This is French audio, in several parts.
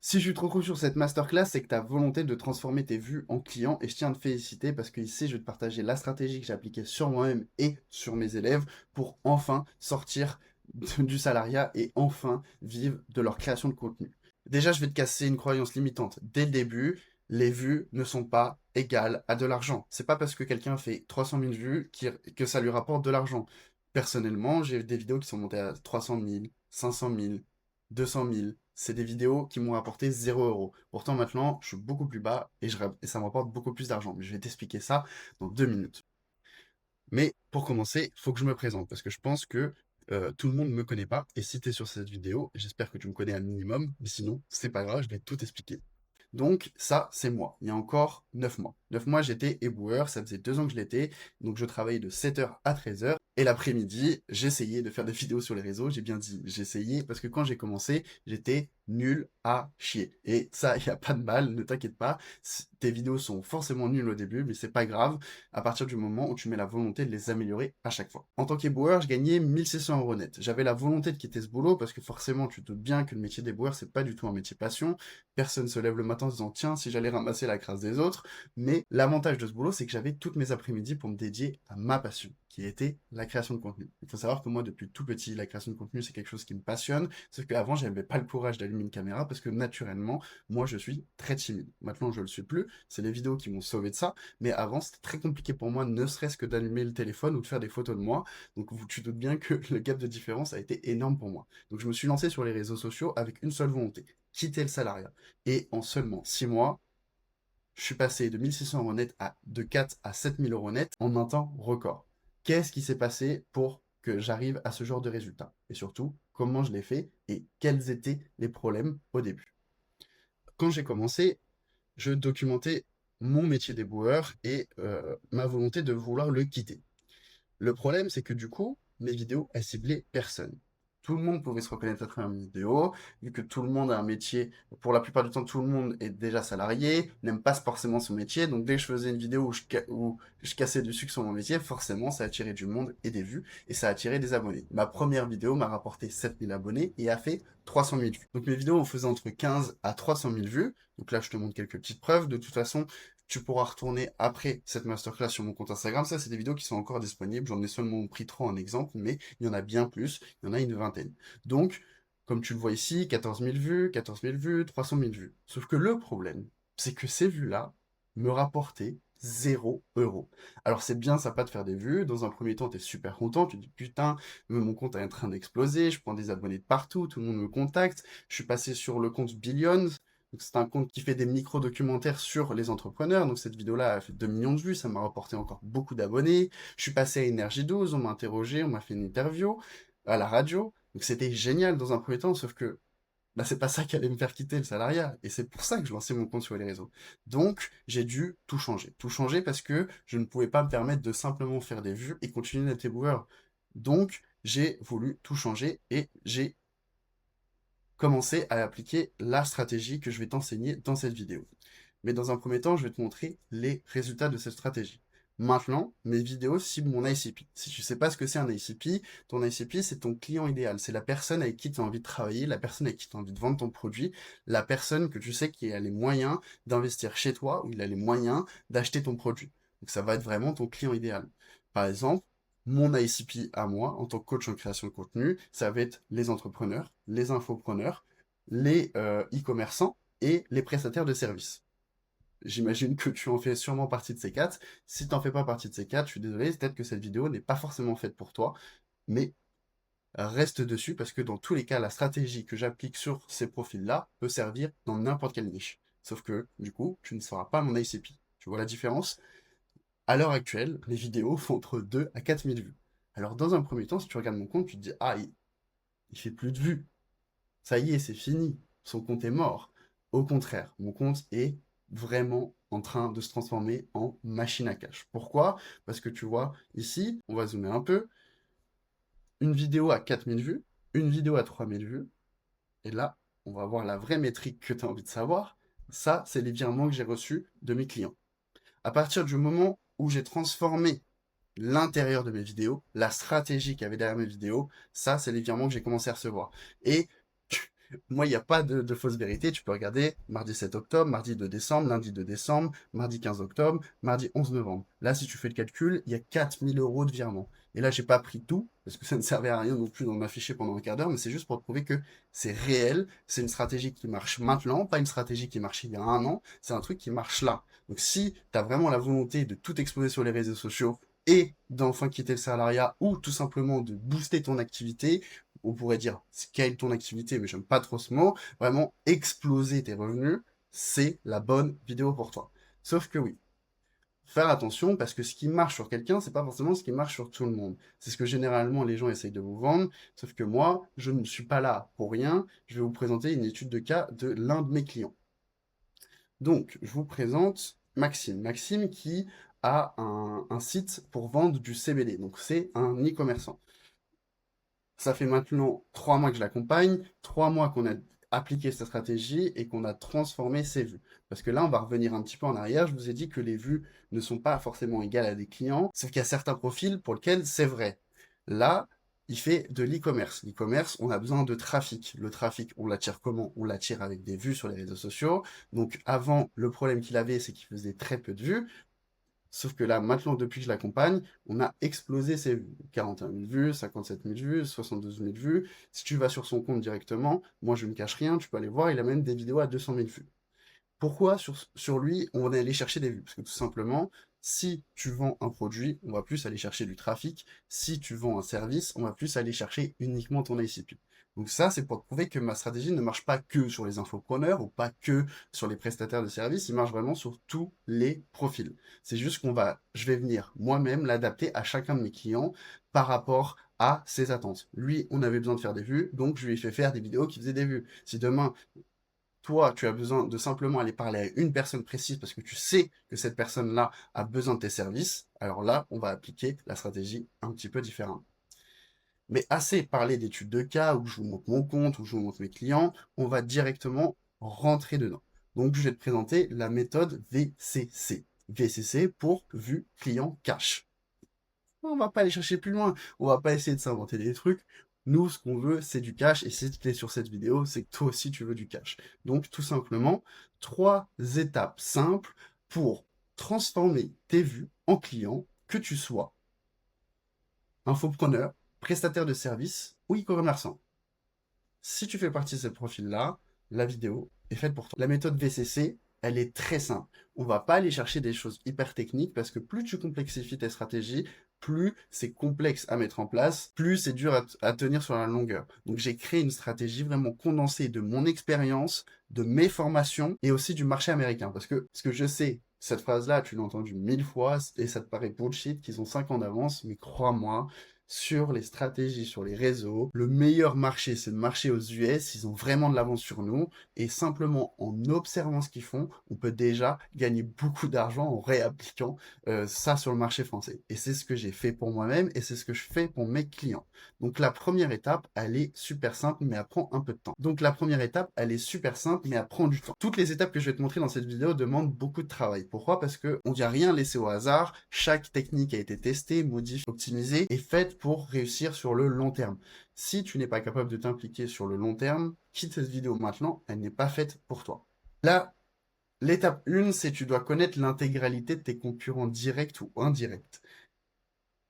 Si je suis trop cool sur cette masterclass, c'est que tu as volonté de transformer tes vues en clients et je tiens à te féliciter parce que ici, je vais te partager la stratégie que j'ai appliquée sur moi-même et sur mes élèves pour enfin sortir du salariat et enfin vivre de leur création de contenu. Déjà, je vais te casser une croyance limitante. Dès le début, les vues ne sont pas égales à de l'argent. C'est pas parce que quelqu'un fait 300 000 vues que ça lui rapporte de l'argent. Personnellement, j'ai des vidéos qui sont montées à 300 000, 500 000, 200 000. C'est des vidéos qui m'ont rapporté 0 €. Pourtant, maintenant, je suis beaucoup plus bas et ça me rapporte beaucoup plus d'argent. Mais je vais t'expliquer ça dans 2 minutes. Mais pour commencer, il faut que je me présente parce que je pense que tout le monde ne me connaît pas. Et si tu es sur cette vidéo, j'espère que tu me connais un minimum. Mais sinon, c'est pas grave, je vais tout expliquer. Donc ça, c'est moi. Il y a encore 9 mois. 9 mois, j'étais éboueur, ça faisait 2 ans que je l'étais. Donc je travaillais de 7 h à 13 h. Et l'après-midi, j'essayais de faire des vidéos sur les réseaux. J'ai bien dit j'essayais parce que quand j'ai commencé, j'étais nul à chier. Et ça, il n'y a pas de mal, ne t'inquiète pas. Tes vidéos sont forcément nulles au début, mais c'est pas grave à partir du moment où tu mets la volonté de les améliorer à chaque fois. En tant qu'éboueur, je gagnais 1 600 € net. J'avais la volonté de quitter ce boulot parce que forcément, tu te doutes bien que le métier d'éboueur, c'est pas du tout un métier passion. Personne se lève le matin en se disant tiens, si j'allais ramasser la crasse des autres. Mais l'avantage de ce boulot, c'est que j'avais toutes mes après-midi pour me dédier à ma passion, qui était la création de contenu. Il faut savoir que moi, depuis tout petit, la création de contenu, c'est quelque chose qui me passionne. Sauf qu'avant, j'avais pas le courage d'allumer une caméra parce que naturellement, moi, je suis très timide. Maintenant, je le suis plus. C'est les vidéos qui m'ont sauvé de ça. Mais avant, c'était très compliqué pour moi, ne serait-ce que d'allumer le téléphone ou de faire des photos de moi. Donc, tu te doutes bien que le gap de différence a été énorme pour moi. Donc, je me suis lancé sur les réseaux sociaux avec une seule volonté, quitter le salariat. Et en seulement 6 mois, je suis passé de 1 600 € net de 4 à 7 000 € net en un temps record. Qu'est-ce qui s'est passé pour que j'arrive à ce genre de résultat? Et surtout, comment je l'ai fait et quels étaient les problèmes au début? Quand j'ai commencé, je documentais mon métier d'éboueur et ma volonté de vouloir le quitter. Le problème, c'est que du coup, mes vidéos, elles ciblaient personne. Tout le monde pouvait se reconnaître à travers mes vidéos, vu que tout le monde a un métier. Pour la plupart du temps, tout le monde est déjà salarié, n'aime pas forcément son métier. Donc, dès que je faisais une vidéo où je cassais du sucre sur mon métier, forcément, ça attirait du monde et des vues, et ça attirait des abonnés. Ma première vidéo m'a rapporté 7 000 abonnés et a fait 300 000 vues. Donc, mes vidéos, on faisait entre 15 à 300 000 vues. Donc là, je te montre quelques petites preuves. De toute façon, tu pourras retourner après cette masterclass sur mon compte Instagram. Ça, c'est des vidéos qui sont encore disponibles. J'en ai seulement pris 3 en exemple, mais il y en a bien plus. Il y en a une vingtaine. Donc, comme tu le vois ici, 14 000 vues, 14 000 vues, 300 000 vues. Sauf que le problème, c'est que ces vues-là me rapportaient 0 €. Alors c'est bien sympa de faire des vues. Dans un premier temps, tu es super content. Tu te dis putain, mon compte est en train d'exploser. Je prends des abonnés de partout. Tout le monde me contacte. Je suis passé sur le compte Billions. Donc, c'est un compte qui fait des micro-documentaires sur les entrepreneurs. Donc cette vidéo-là a fait 2 millions de vues, ça m'a rapporté encore beaucoup d'abonnés. Je suis passé à Énergie 12, on m'a interrogé, on m'a fait une interview à la radio. Donc c'était génial dans un premier temps, sauf que bah, c'est pas ça qui allait me faire quitter le salariat. Et c'est pour ça que je lançais mon compte sur les réseaux. Donc j'ai dû tout changer. Tout changer parce que je ne pouvais pas me permettre de simplement faire des vues et continuer d'être éboueur. Donc j'ai voulu tout changer et j'ai commencer à appliquer la stratégie que je vais t'enseigner dans cette vidéo. Mais dans un premier temps, je vais te montrer les résultats de cette stratégie. Maintenant, mes vidéos ciblent mon ICP. Si tu ne sais pas ce que c'est un ICP, ton ICP, c'est ton client idéal. C'est la personne avec qui tu as envie de travailler, la personne avec qui tu as envie de vendre ton produit, la personne que tu sais qui a les moyens d'investir chez toi ou il a les moyens d'acheter ton produit. Donc ça va être vraiment ton client idéal. Par exemple, mon ICP à moi, en tant que coach en création de contenu, ça va être les entrepreneurs, les infopreneurs, les e-commerçants et les prestataires de services. J'imagine que tu en fais sûrement partie de ces quatre. Si tu n'en fais pas partie de ces quatre, je suis désolé, peut-être que cette vidéo n'est pas forcément faite pour toi, mais reste dessus parce que dans tous les cas, la stratégie que j'applique sur ces profils-là peut servir dans n'importe quelle niche. Sauf que, du coup, tu ne seras pas mon ICP. Tu vois la différence? À l'heure actuelle, les vidéos font entre 2 à 4 000 vues. Alors, dans un premier temps, si tu regardes mon compte, tu te dis, ah, il fait plus de vues. Ça y est, c'est fini. Son compte est mort. Au contraire, mon compte est vraiment en train de se transformer en machine à cash. Pourquoi? Parce que tu vois, ici, on va zoomer un peu, une vidéo à 4 000 vues, une vidéo à 3 000 vues, et là, on va voir la vraie métrique que tu as envie de savoir. Ça, c'est les virements que j'ai reçus de mes clients. À partir du moment où j'ai transformé l'intérieur de mes vidéos, la stratégie qu'il y avait derrière mes vidéos, ça, c'est les virements que j'ai commencé à recevoir. Et Moi, il n'y a pas de fausse vérité. Tu peux regarder mardi 7 octobre, mardi 2 décembre, lundi 2 décembre, mardi 15 octobre, mardi 11 novembre. Là, si tu fais le calcul, il y a 4 000 € de virement. Et là, j'ai pas pris tout, parce que ça ne servait à rien non plus d'en afficher pendant un quart d'heure, mais c'est juste pour te prouver que c'est réel, c'est une stratégie qui marche maintenant, pas une stratégie qui marchait il y a un an, c'est un truc qui marche là. Donc si tu as vraiment la volonté de tout exposer sur les réseaux sociaux et d'enfin quitter le salariat ou tout simplement de booster ton activité, on pourrait dire scale ton activité, mais j'aime pas trop ce mot, vraiment exploser tes revenus, c'est la bonne vidéo pour toi. Sauf que oui, faire attention parce que ce qui marche sur quelqu'un, c'est pas forcément ce qui marche sur tout le monde. C'est ce que généralement les gens essayent de vous vendre, sauf que moi, je ne suis pas là pour rien. Je vais vous présenter une étude de cas de l'un de mes clients. Donc, je vous présente Maxime. Maxime qui a un site pour vendre du CBD. Donc, c'est un e-commerçant. Ça fait maintenant 3 mois que je l'accompagne, 3 mois qu'on a appliqué cette stratégie et qu'on a transformé ses vues. Parce que là, on va revenir un petit peu en arrière. Je vous ai dit que les vues ne sont pas forcément égales à des clients, sauf qu'il y a certains profils pour lesquels c'est vrai. Là, il fait de l'e-commerce. L'e-commerce, on a besoin de trafic. Le trafic, on l'attire comment? On l'attire avec des vues sur les réseaux sociaux. Donc avant, le problème qu'il avait, c'est qu'il faisait très peu de vues. Sauf que là, maintenant, depuis que je l'accompagne, on a explosé ses vues. 41 000 vues, 57 000 vues, 72 000 vues. Si tu vas sur son compte directement, moi je ne cache rien, tu peux aller voir, il a même des vidéos à 200 000 vues. Pourquoi sur lui, on va aller chercher des vues? Parce que tout simplement, si tu vends un produit, on va plus aller chercher du trafic. Si tu vends un service, on va plus aller chercher uniquement ton ICP. Donc ça, c'est pour te prouver que ma stratégie ne marche pas que sur les infopreneurs ou pas que sur les prestataires de services, il marche vraiment sur tous les profils. C'est juste je vais venir moi-même l'adapter à chacun de mes clients par rapport à ses attentes. Lui, on avait besoin de faire des vues, donc je lui ai fait faire des vidéos qui faisaient des vues. Si demain, toi, tu as besoin de simplement aller parler à une personne précise parce que tu sais que cette personne-là a besoin de tes services, alors là, on va appliquer la stratégie un petit peu différemment. Mais assez parlé d'études de cas, où je vous montre mon compte, où je vous montre mes clients, on va directement rentrer dedans. Donc, je vais te présenter la méthode VCC. VCC pour vue client cash. On va pas aller chercher plus loin. On va pas essayer de s'inventer des trucs. Nous, ce qu'on veut, c'est du cash. Et si tu es sur cette vidéo, c'est que toi aussi, tu veux du cash. Donc, tout simplement, 3 étapes simples pour transformer tes vues en clients, que tu sois infopreneur, prestataire de service ou e-commerçant. Si tu fais partie de ce profil-là, la vidéo est faite pour toi. La méthode VCC, elle est très simple. On va pas aller chercher des choses hyper techniques parce que plus tu complexifies tes stratégies, plus c'est complexe à mettre en place, plus c'est dur à tenir sur la longueur. Donc j'ai créé une stratégie vraiment condensée de mon expérience, de mes formations et aussi du marché américain. Parce que ce que je sais, cette phrase-là, tu l'as entendue 1000 fois et ça te paraît bullshit qu'ils ont 5 ans d'avance, mais crois-moi, sur les stratégies, sur les réseaux. Le meilleur marché, c'est le marché aux US. Ils ont vraiment de l'avance sur nous. Et simplement en observant ce qu'ils font, on peut déjà gagner beaucoup d'argent en réappliquant ça sur le marché français. Et c'est ce que j'ai fait pour moi-même et c'est ce que je fais pour mes clients. Donc la première étape, elle est super simple, mais elle prend un peu de temps. Donc la première étape, elle est super simple, mais elle prend du temps. Toutes les étapes que je vais te montrer dans cette vidéo demandent beaucoup de travail. Pourquoi? Parce que on n'y a rien laissé au hasard. Chaque technique a été testée, modifiée, optimisée et faite pour réussir sur le long terme. Si tu n'es pas capable de t'impliquer sur le long terme, quitte cette vidéo maintenant, elle n'est pas faite pour toi. Là, l'étape 1, c'est que tu dois connaître l'intégralité de tes concurrents directs ou indirects.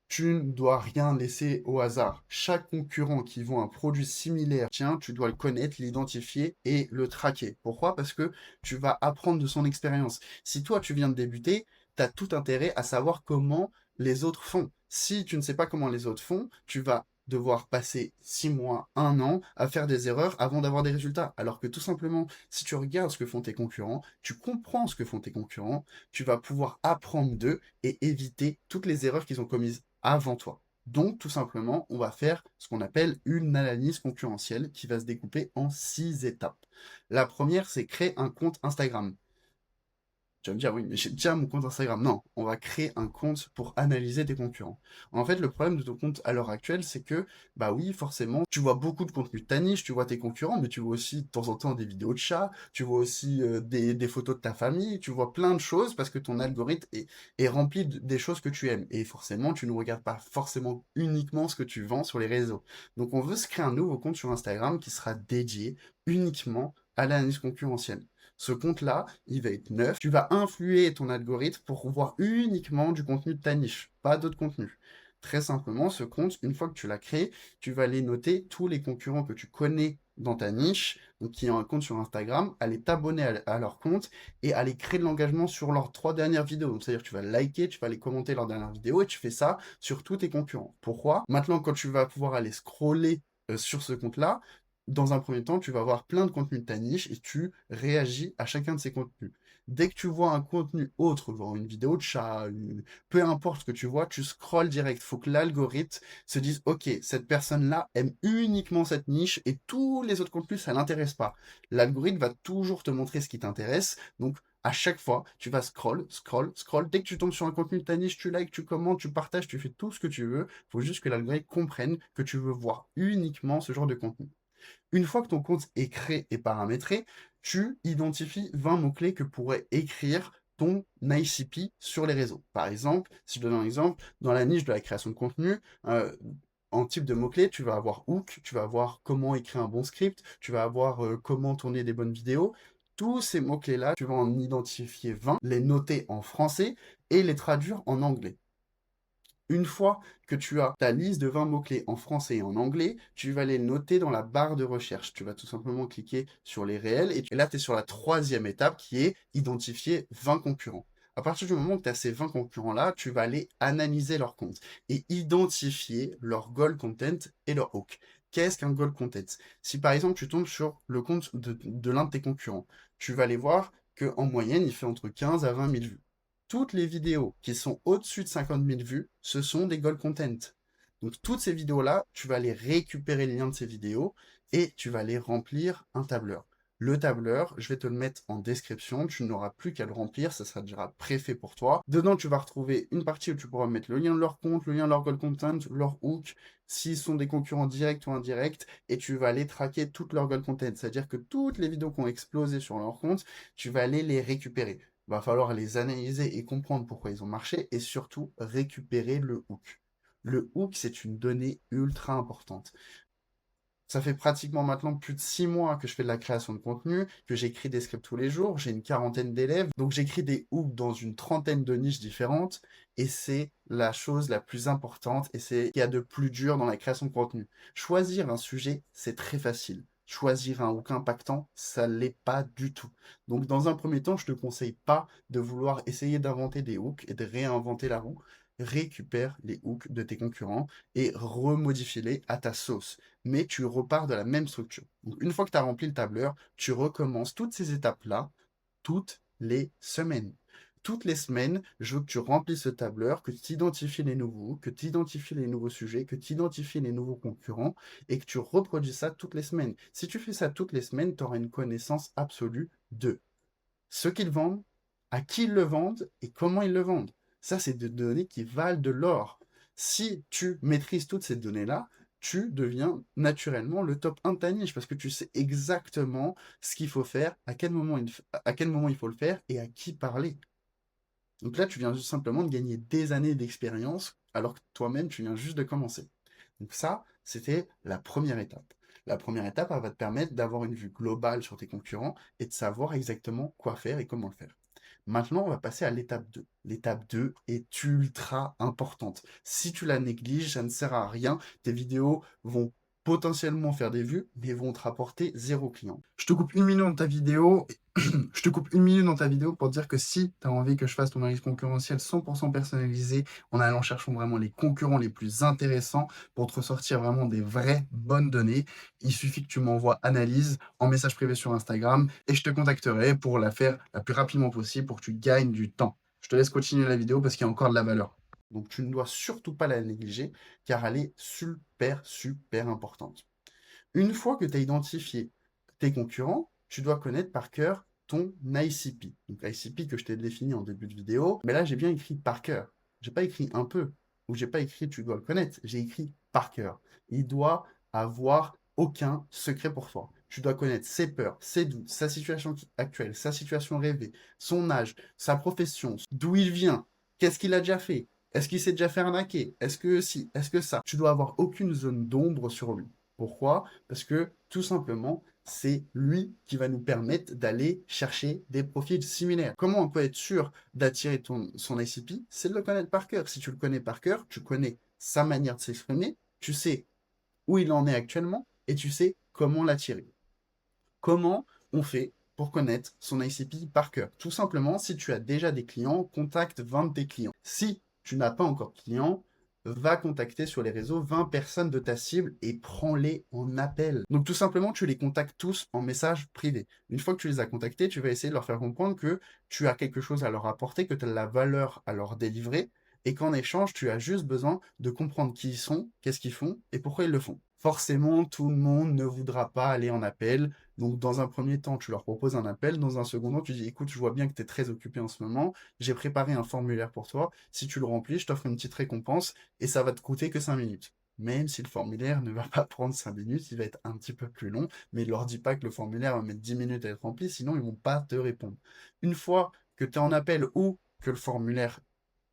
Tu ne dois rien laisser au hasard. Chaque concurrent qui vend un produit similaire, tiens, tu dois le connaître, l'identifier et le traquer. Pourquoi? Parce que tu vas apprendre de son expérience. Si toi, tu viens de débuter, tu as tout intérêt à savoir comment les autres font. Si tu ne sais pas comment les autres font, tu vas devoir passer 6 mois, 1 an à faire des erreurs avant d'avoir des résultats. Alors que tout simplement, si tu regardes ce que font tes concurrents, tu comprends ce que font tes concurrents, tu vas pouvoir apprendre d'eux et éviter toutes les erreurs qu'ils ont commises avant toi. Donc, tout simplement, on va faire ce qu'on appelle une analyse concurrentielle qui va se découper en 6 étapes. La première, c'est créer un compte Instagram. Tu vas me dire, oui, mais j'ai déjà mon compte Instagram. Non, on va créer un compte pour analyser tes concurrents. En fait, le problème de ton compte à l'heure actuelle, c'est que, bah oui, forcément, tu vois beaucoup de contenu de ta niche, tu vois tes concurrents, mais tu vois aussi de temps en temps des vidéos de chats, tu vois aussi des photos de ta famille, tu vois plein de choses parce que ton algorithme est rempli des choses que tu aimes. Et forcément, tu ne regardes pas forcément uniquement ce que tu vends sur les réseaux. Donc, on veut se créer un nouveau compte sur Instagram qui sera dédié uniquement à l'analyse concurrentielle. Ce compte-là, il va être neuf. Tu vas influer ton algorithme pour voir uniquement du contenu de ta niche, pas d'autres contenus. Très simplement, ce compte, une fois que tu l'as créé, tu vas aller noter tous les concurrents que tu connais dans ta niche, donc qui ont un compte sur Instagram, aller t'abonner à leur compte et aller créer de l'engagement sur leurs 3 dernières vidéos. Donc, c'est-à-dire que tu vas liker, tu vas aller commenter leurs dernières vidéos et tu fais ça sur tous tes concurrents. Pourquoi? Maintenant, quand tu vas pouvoir aller scroller sur ce compte-là, dans un premier temps, tu vas avoir plein de contenus de ta niche et tu réagis à chacun de ces contenus. Dès que tu vois un contenu autre, genre une vidéo de chat, peu importe ce que tu vois, tu scrolles direct. Il faut que l'algorithme se dise, OK, cette personne-là aime uniquement cette niche et tous les autres contenus, ça l'intéresse pas. L'algorithme va toujours te montrer ce qui t'intéresse. Donc, à chaque fois, tu vas scroll, scroll, scroll. Dès que tu tombes sur un contenu de ta niche, tu likes, tu commentes, tu partages, tu fais tout ce que tu veux. Il faut juste que l'algorithme comprenne que tu veux voir uniquement ce genre de contenu. Une fois que ton compte est créé et paramétré, tu identifies 20 mots-clés que pourrait écrire ton ICP sur les réseaux. Par exemple, si je donne un exemple, dans la niche de la création de contenu, en type de mots-clés, tu vas avoir hook, tu vas avoir comment écrire un bon script, tu vas avoir comment tourner des bonnes vidéos. Tous ces mots-clés-là, tu vas en identifier 20, les noter en français et les traduire en anglais. Une fois que tu as ta liste de 20 mots-clés en français et en anglais, tu vas les noter dans la barre de recherche. Tu vas tout simplement cliquer sur les réels et là, tu es sur la troisième étape qui est identifier 20 concurrents. À partir du moment où tu as ces 20 concurrents-là, tu vas aller analyser leur compte et identifier leur goal content et leur hook. Qu'est-ce qu'un goal content? Si par exemple tu tombes sur le compte de l'un de tes concurrents, tu vas aller voir qu'en moyenne, il fait entre 15 à 20 000 vues. Toutes les vidéos qui sont au-dessus de 50 000 vues, ce sont des gold content. Donc toutes ces vidéos-là, tu vas aller récupérer les liens de ces vidéos et tu vas les remplir un tableur. Le tableur, je vais te le mettre en description, tu n'auras plus qu'à le remplir, ça sera déjà préfait pour toi. Dedans, tu vas retrouver une partie où tu pourras mettre le lien de leur compte, le lien de leur gold content, leur hook, s'ils sont des concurrents directs ou indirects, et tu vas aller traquer toutes leurs gold content. C'est-à-dire que toutes les vidéos qui ont explosé sur leur compte, tu vas aller les récupérer. Va falloir les analyser et comprendre pourquoi ils ont marché et surtout récupérer le hook. Le hook, c'est une donnée ultra importante. Ça fait pratiquement maintenant plus de 6 mois que je fais de la création de contenu, que j'écris des scripts tous les jours, j'ai une quarantaine d'élèves, donc j'écris des hooks dans une trentaine de niches différentes, et c'est la chose la plus importante, et c'est ce qu'il y a de plus dur dans la création de contenu. Choisir un sujet, c'est très facile. Choisir un hook impactant, ça l'est pas du tout. Donc dans un premier temps, je te conseille pas de vouloir essayer d'inventer des hooks et de réinventer la roue. Récupère les hooks de tes concurrents et remodifie-les à ta sauce, mais tu repars de la même structure. Donc, une fois que tu as rempli le tableur, tu recommences toutes ces étapes-là toutes les semaines. Toutes les semaines, je veux que tu remplisses ce tableur, que tu identifies les nouveaux, que tu identifies les nouveaux sujets, que tu identifies les nouveaux concurrents et que tu reproduis ça toutes les semaines. Si tu fais ça toutes les semaines, tu auras une connaissance absolue de ce qu'ils vendent, à qui ils le vendent et comment ils le vendent. Ça, c'est des données qui valent de l'or. Si tu maîtrises toutes ces données-là, tu deviens naturellement le top 1 de ta niche parce que tu sais exactement ce qu'il faut faire, à quel moment il faut le faire et à qui parler. Donc là, tu viens juste simplement de gagner des années d'expérience alors que toi-même, tu viens juste de commencer. Donc ça, c'était la première étape. La première étape, elle va te permettre d'avoir une vue globale sur tes concurrents et de savoir exactement quoi faire et comment le faire. Maintenant, on va passer à l'étape 2. L'étape 2 est ultra importante. Si tu la négliges, ça ne sert à rien. Tes vidéos vont potentiellement faire des vues, mais vont te rapporter 0 client. Je te coupe une minute dans ta vidéo. Je te coupe une minute dans ta vidéo pour te dire que si tu as envie que je fasse ton analyse concurrentielle 100% personnalisée, en allant chercher vraiment les concurrents les plus intéressants pour te ressortir vraiment des vraies bonnes données, il suffit que tu m'envoies analyse en message privé sur Instagram et je te contacterai pour la faire la plus rapidement possible pour que tu gagnes du temps. Je te laisse continuer la vidéo parce qu'il y a encore de la valeur. Donc tu ne dois surtout pas la négliger car elle est super, super importante. Une fois que tu as identifié tes concurrents, tu dois connaître par cœur ton ICP. Donc ICP que je t'ai défini en début de vidéo, mais là j'ai bien écrit par cœur. J'ai pas écrit un peu, ou j'ai pas écrit tu dois le connaître, j'ai écrit par cœur. Il doit avoir aucun secret pour toi. Tu dois connaître ses peurs, ses doutes, sa situation actuelle, sa situation rêvée, son âge, sa profession, d'où il vient, qu'est-ce qu'il a déjà fait, est-ce qu'il s'est déjà fait arnaquer, est-ce que si, est-ce que ça. Tu dois avoir aucune zone d'ombre sur lui. Pourquoi? Parce que tout simplement, c'est lui qui va nous permettre d'aller chercher des profils similaires. Comment on peut être sûr d'attirer son ICP? C'est de le connaître par cœur. Si tu le connais par cœur, tu connais sa manière de s'exprimer, tu sais où il en est actuellement et tu sais comment l'attirer. Comment on fait pour connaître son ICP par cœur? Tout simplement, si tu as déjà des clients, contacte 20 de tes clients. Si tu n'as pas encore de clients, va contacter sur les réseaux 20 personnes de ta cible et prends-les en appel. Donc tout simplement, tu les contactes tous en message privé. Une fois que tu les as contactés, tu vas essayer de leur faire comprendre que tu as quelque chose à leur apporter, que tu as de la valeur à leur délivrer et qu'en échange, tu as juste besoin de comprendre qui ils sont, qu'est-ce qu'ils font et pourquoi ils le font. Forcément, tout le monde ne voudra pas aller en appel. Donc, dans un premier temps, tu leur proposes un appel. Dans un second temps, tu dis, écoute, je vois bien que tu es très occupé en ce moment. J'ai préparé un formulaire pour toi. Si tu le remplis, je t'offre une petite récompense et ça va te coûter que 5 minutes. Même si le formulaire ne va pas prendre 5 minutes, il va être un petit peu plus long, mais ne leur dis pas que le formulaire va mettre 10 minutes à être rempli, sinon ils vont pas te répondre. Une fois que tu es en appel ou que le formulaire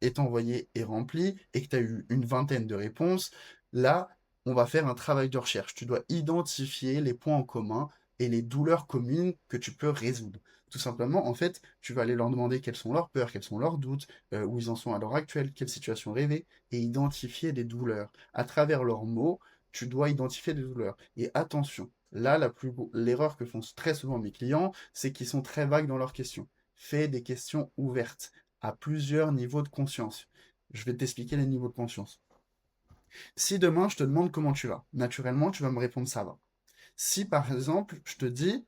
est envoyé et rempli et que tu as eu une vingtaine de réponses, là, on va faire un travail de recherche. Tu dois identifier les points en commun et les douleurs communes que tu peux résoudre. Tout simplement, en fait, tu vas aller leur demander quelles sont leurs peurs, quels sont leurs doutes, où ils en sont à l'heure actuelle, quelle situation rêver, et identifier des douleurs. À travers leurs mots, tu dois identifier des douleurs. Et attention, là, l'erreur que font très souvent mes clients, c'est qu'ils sont très vagues dans leurs questions. Fais des questions ouvertes, à plusieurs niveaux de conscience. Je vais t'expliquer les niveaux de conscience. Si demain, je te demande comment tu vas, naturellement, tu vas me répondre ça va. Si par exemple, je te dis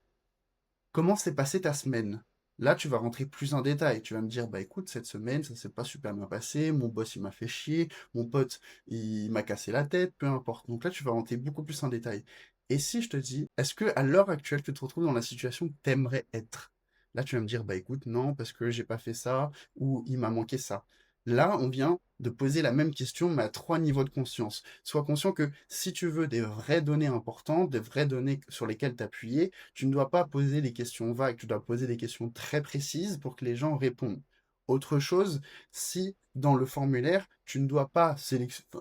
comment s'est passée ta semaine, là, tu vas rentrer plus en détail. Tu vas me dire, bah écoute, cette semaine, ça s'est pas super bien passé, mon boss, il m'a fait chier, mon pote, il m'a cassé la tête, peu importe. Donc là, tu vas rentrer beaucoup plus en détail. Et si je te dis, est-ce que à l'heure actuelle, tu te retrouves dans la situation que tu aimerais être? Là, tu vas me dire, bah écoute, non, parce que j'ai pas fait ça, ou il m'a manqué ça. Là, on vient de poser la même question, mais à 3 niveaux de conscience. Sois conscient que si tu veux des vraies données importantes, des vraies données sur lesquelles t'appuyer, tu ne dois pas poser des questions vagues, tu dois poser des questions très précises pour que les gens répondent. Autre chose, si dans le formulaire, tu ne dois pas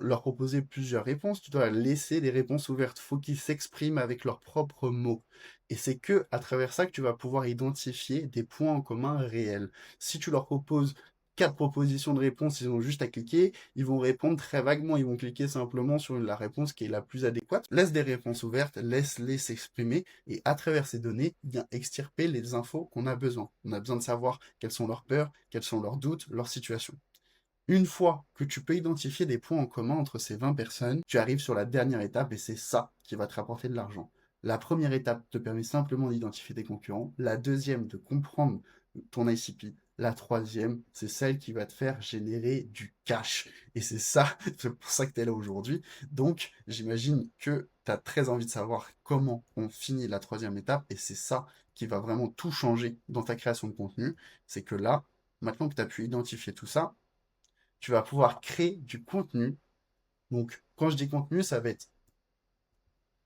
leur proposer plusieurs réponses, tu dois laisser des réponses ouvertes. Il faut qu'ils s'expriment avec leurs propres mots. Et c'est que à travers ça que tu vas pouvoir identifier des points en commun réels. Si tu leur proposes 4 propositions de réponse, ils ont juste à cliquer, ils vont répondre très vaguement, ils vont cliquer simplement sur la réponse qui est la plus adéquate. Laisse des réponses ouvertes, laisse-les s'exprimer, et à travers ces données, bien extirper les infos qu'on a besoin. On a besoin de savoir quelles sont leurs peurs, quels sont leurs doutes, leurs situations. Une fois que tu peux identifier des points en commun entre ces 20 personnes, tu arrives sur la dernière étape et c'est ça qui va te rapporter de l'argent. La première étape te permet simplement d'identifier tes concurrents. La deuxième, de comprendre ton ICP. La troisième, c'est celle qui va te faire générer du cash. Et c'est ça, c'est pour ça que tu es là aujourd'hui. Donc, j'imagine que tu as très envie de savoir comment on finit la troisième étape. Et c'est ça qui va vraiment tout changer dans ta création de contenu. C'est que là, maintenant que tu as pu identifier tout ça, tu vas pouvoir créer du contenu. Donc, quand je dis contenu, ça va être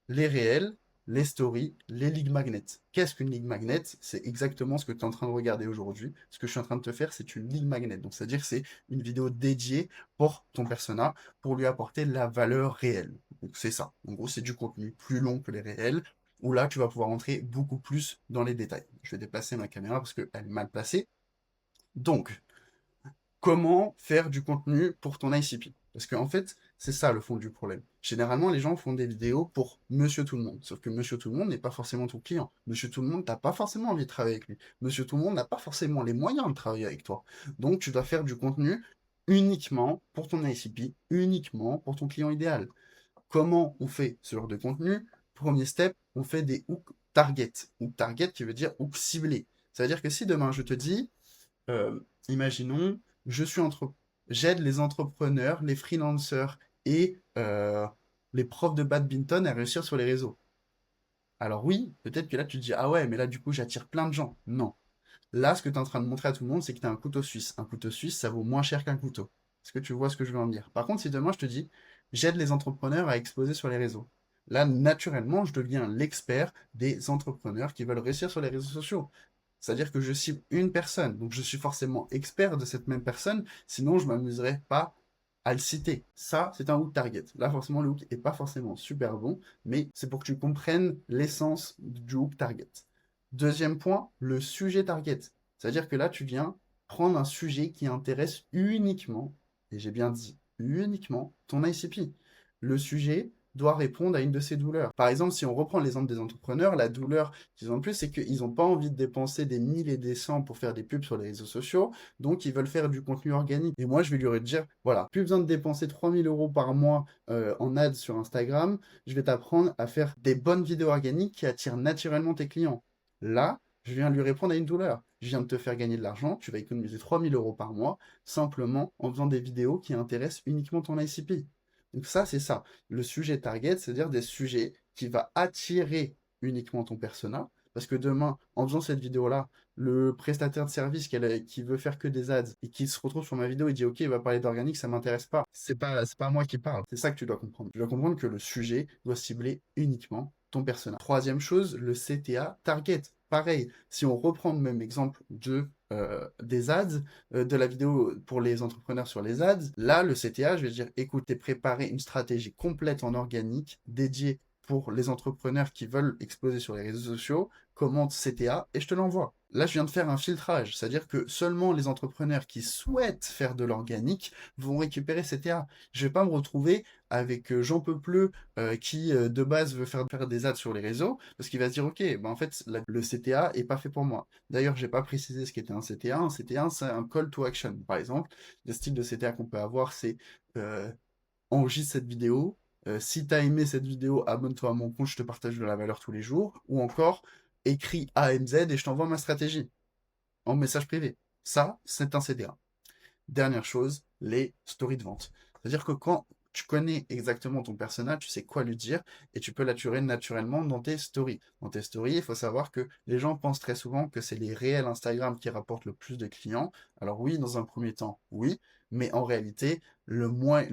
les réels, les stories, les lead magnets. Qu'est-ce qu'une lead magnet? C'est exactement ce que tu es en train de regarder aujourd'hui. Ce que je suis en train de te faire, c'est une lead magnet. Donc, c'est-à-dire que c'est une vidéo dédiée pour ton persona, pour lui apporter de la valeur réelle. Donc, c'est ça. En gros, c'est du contenu plus long que les réels, où là, tu vas pouvoir entrer beaucoup plus dans les détails. Je vais déplacer ma caméra parce qu'elle est mal placée. Donc, comment faire du contenu pour ton ICP. Parce qu'en fait, c'est ça le fond du problème. Généralement, les gens font des vidéos pour Monsieur Tout le Monde. Sauf que Monsieur Tout le Monde n'est pas forcément ton client. Monsieur Tout le Monde, t'as pas forcément envie de travailler avec lui. Monsieur Tout le Monde n'a pas forcément les moyens de travailler avec toi. Donc, tu dois faire du contenu uniquement pour ton ICP, uniquement pour ton client idéal. Comment on fait ce genre de contenu? Premier step, on fait des hooks target. Hook target qui veut dire hook ciblé. Ça veut dire que si demain je te dis, imaginons, je suis entre... j'aide les entrepreneurs, les freelancers et les profs de badminton à réussir sur les réseaux. Alors oui, peut-être que là tu te dis, ah ouais, mais là du coup j'attire plein de gens. Non. Là, ce que tu es en train de montrer à tout le monde, c'est que tu as un couteau suisse. Un couteau suisse, ça vaut moins cher qu'un couteau. Est-ce que tu vois ce que je veux en dire? Par contre, si demain je te dis, j'aide les entrepreneurs à exposer sur les réseaux. Là, naturellement, je deviens l'expert des entrepreneurs qui veulent réussir sur les réseaux sociaux. C'est-à-dire que je cible une personne, donc je suis forcément expert de cette même personne, sinon je m'amuserais pas à le citer. Ça, c'est un hook target. Là, forcément, le hook est pas forcément super bon, mais c'est pour que tu comprennes l'essence du hook target. Deuxième point, le sujet target. C'est-à-dire que là, tu viens prendre un sujet qui intéresse uniquement, et j'ai bien dit uniquement, ton ICP. Le sujet doit répondre à une de ses douleurs. Par exemple, si on reprend l'exemple des entrepreneurs, la douleur qu'ils ont le plus, c'est qu'ils n'ont pas envie de dépenser des 1000 et des cents pour faire des pubs sur les réseaux sociaux, donc ils veulent faire du contenu organique. Et moi, je vais lui dire, voilà, plus besoin de dépenser 3000 € par mois en ads sur Instagram, je vais t'apprendre à faire des bonnes vidéos organiques qui attirent naturellement tes clients. Là, je viens lui répondre à une douleur. Je viens de te faire gagner de l'argent, tu vas économiser 3000 € par mois, simplement en faisant des vidéos qui intéressent uniquement ton ICP. Donc ça, c'est ça. Le sujet target, c'est-à-dire des sujets qui va attirer uniquement ton persona. Parce que demain, en faisant cette vidéo-là, le prestataire de service qui veut faire que des ads et qui se retrouve sur ma vidéo et dit OK, il va parler d'organique, ça m'intéresse pas. C'est pas moi qui parle. C'est ça que tu dois comprendre. Tu dois comprendre que le sujet doit cibler uniquement ton persona. Troisième chose, le CTA target. Pareil, si on reprend le même exemple des ads, de la vidéo pour les entrepreneurs sur les ads, là, le CTA, je vais dire, écoute, t'es préparé une stratégie complète en organique dédiée pour les entrepreneurs qui veulent exploser sur les réseaux sociaux, commande CTA et je te l'envoie. Là, je viens de faire un filtrage, c'est-à-dire que seulement les entrepreneurs qui souhaitent faire de l'organique vont récupérer CTA. Je vais pas me retrouver avec Jean Peupleux qui de base veut faire des ads sur les réseaux parce qu'il va se dire ok, ben en fait le CTA est pas fait pour moi. D'ailleurs, j'ai pas précisé ce qu'était un CTA. Un CTA, c'est un call to action. Par exemple, le style de CTA qu'on peut avoir, c'est euh, enregistre cette vidéo. Si tu as aimé cette vidéo, abonne-toi à mon compte, je te partage de la valeur tous les jours. Ou encore, écris AMZ et je t'envoie ma stratégie en message privé. Ça, c'est un CTA. Dernière chose, les stories de vente. C'est-à-dire que quand tu connais exactement ton personnage, tu sais quoi lui dire et tu peux l'attirer naturellement dans tes stories. Dans tes stories, il faut savoir que les gens pensent très souvent que c'est les réels Instagram qui rapportent le plus de clients. Alors oui, dans un premier temps, oui, mais en réalité, le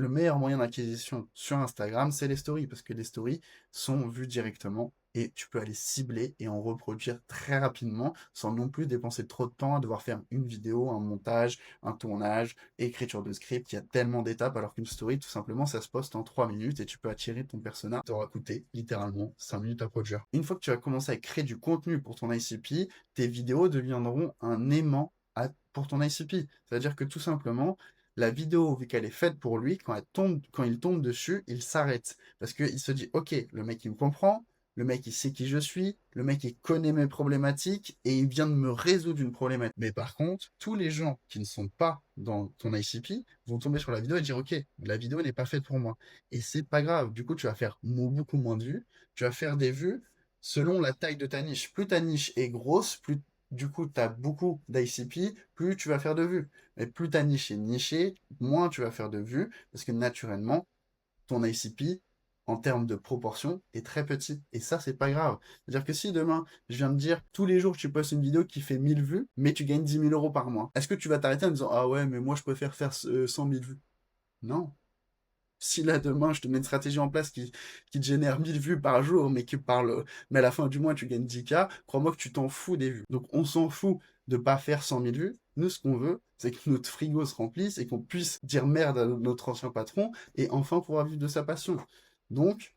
meilleur moyen d'acquisition sur Instagram, c'est les stories parce que les stories sont vues directement et tu peux aller cibler et en reproduire très rapidement sans non plus dépenser trop de temps à devoir faire une vidéo, un montage, un tournage, écriture de script, il y a tellement d'étapes, alors qu'une story, tout simplement, ça se poste en 3 minutes et tu peux attirer ton persona. Ça t'aura coûté littéralement 5 minutes à produire. Une fois que tu vas commencer à créer du contenu pour ton ICP, tes vidéos deviendront un aimant pour ton ICP. C'est-à-dire que tout simplement, la vidéo, vu qu'elle est faite pour lui, quand il tombe dessus, il s'arrête. Parce qu'il se dit, ok, le mec il me comprend, le mec il sait qui je suis, le mec il connaît mes problématiques et il vient de me résoudre une problématique. Mais par contre, tous les gens qui ne sont pas dans ton ICP vont tomber sur la vidéo et dire ok, la vidéo n'est pas faite pour moi. Et c'est pas grave, du coup tu vas faire beaucoup moins de vues, tu vas faire des vues selon la taille de ta niche. Plus ta niche est grosse, plus du coup tu as beaucoup d'ICP, plus tu vas faire de vues. Mais plus ta niche est nichée, moins tu vas faire de vues, parce que naturellement, ton ICP, en termes de proportion, est très petit. Et ça, c'est pas grave. C'est-à-dire que si demain, je viens de dire, tous les jours, tu postes une vidéo qui fait 1000 vues, mais tu gagnes 10 000 € par mois, est-ce que tu vas t'arrêter en disant, ah ouais, mais moi, je préfère faire 100 000 vues? Non. Si là, demain, je te mets une stratégie en place qui te génère 1000 vues par jour, mais à la fin du mois, tu gagnes 10K, crois-moi que tu t'en fous des vues. Donc, on s'en fout de pas faire 100 000 vues. Nous, ce qu'on veut, c'est que notre frigo se remplisse et qu'on puisse dire merde à notre ancien patron et enfin pouvoir vivre de sa passion. Donc,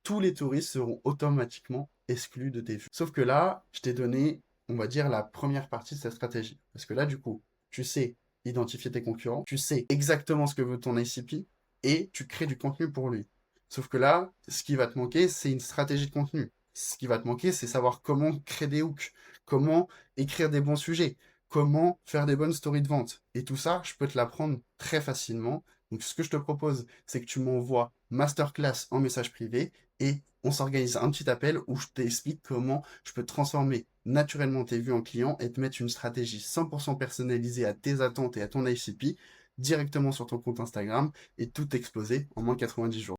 tous les touristes seront automatiquement exclus de tes vues. Sauf que là, je t'ai donné, on va dire, la première partie de cette stratégie. Parce que là, du coup, tu sais identifier tes concurrents, tu sais exactement ce que veut ton ICP et tu crées du contenu pour lui. Sauf que là, ce qui va te manquer, c'est une stratégie de contenu. Ce qui va te manquer, c'est savoir comment créer des hooks, comment écrire des bons sujets, comment faire des bonnes stories de vente. Et tout ça, je peux te l'apprendre très facilement. Donc, ce que je te propose, c'est que tu m'envoies masterclass en message privé et on s'organise un petit appel où je t'explique comment je peux transformer naturellement tes vues en clients et te mettre une stratégie 100% personnalisée à tes attentes et à ton ICP directement sur ton compte Instagram et tout exploser en moins de 90 jours.